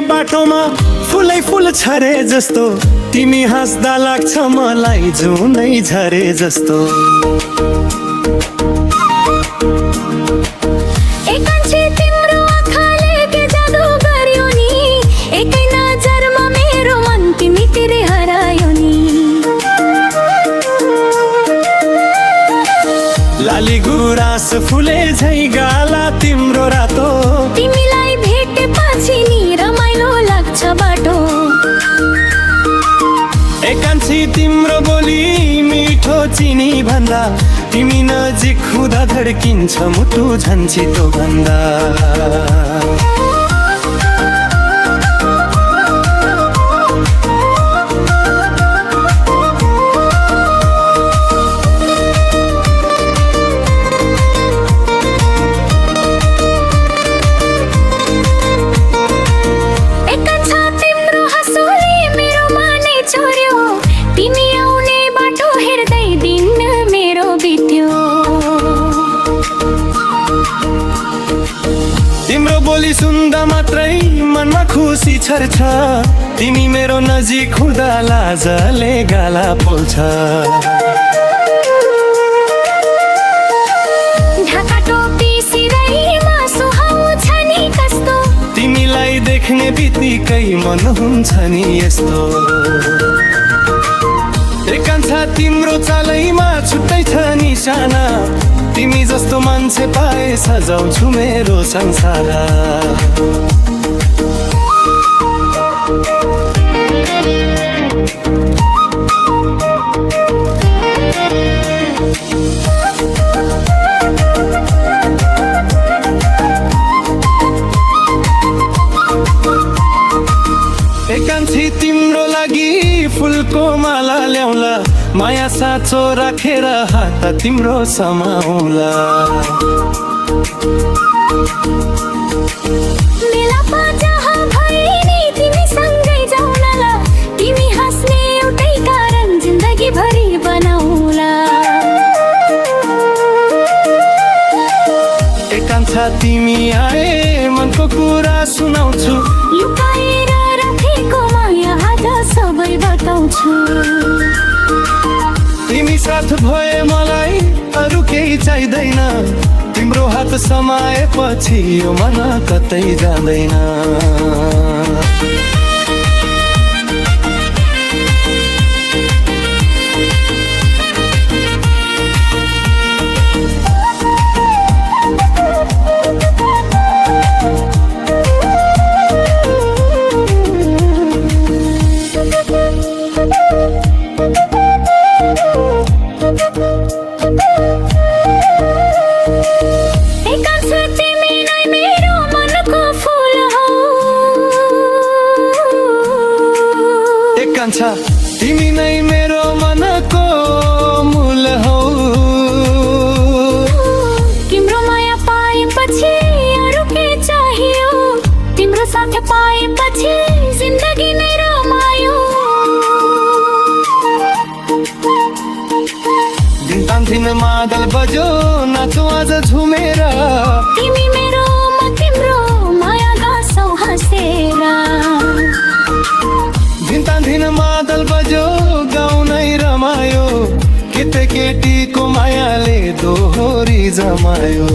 बाटोमा फुलै फुल छरे जस्तो तिमी हाँस्दा लाग्छ मलाई जुनै झरे जस्तो। एकान्छे तिम्रो आँखाले के जादु गर्यो नि, एकै नजरमा मेरो मन तिमीतिर हरायो नि। लाली गुराँस फुले झै गाला तिम्रो रातो, तिमीलाई भेटेपछि नि रमाइलो लाग्छ बाटो। एकान्छी तिम्रो बोली मिठो चिनी भन्दा तिमी नजिक हुँदा धड्किन्छ मुटु झन् छिटो भन्दा। तिमी आउने बाटो हेर्दै दिन मेरो बित्यो। तिम्रो बोली सुन्दा मात्रै मनमा खुसी छर्छ, तिमी मेरो नजिक हुँदा लाजले गाला पोल्छ। ढाका टोपी सिराइमा सुहाउँछ नि कस्तो, तिमीलाई देख्ने बित्तिकै मन हुन्छ नि यस्तो। एकान्छा तिम्रो चालैमा छुट्टै छ निशाना, तिमी जस्तो मान्छे पाए सजाउँछु मेरो संसार। एकान्छी तिम्रो लागि फुलको माला ल्याउला, माया साँचो राखेर हात तिम्रो समाउला। मेलामा जहाँ भए नि तिमी सँगै जाउला, तिमी हाँस्ने एउटै कारण जिन्दगी भरि बनाउला। एकान्छा तिमी आए मनको कुरा सुनाउँछु, लुकाएर राखेको माया आज सबै बताउँछु। तिमी साथ भए मलाई अरू केही चाहिँदैन, तिम्रो हात समाएपछि यो मन कतै जाँदैन। एकान्छा तिमी नै मेरो मनको मूल हौ। तिम्रो माया पाएपछि अरू के चाहियो, तिम्रो साथ पाएपछि जिन्दगी नै रमायो। दिन तान्थिन मादल बजो नाचो आज झुमेर, तिमी मेरो म तिम्रो माया गाँसौ हाँसेर। दिन तान्थिन मादल बजो गाउँ नै रमायो, केटे केटीको मायाले दोहोरी जमायो।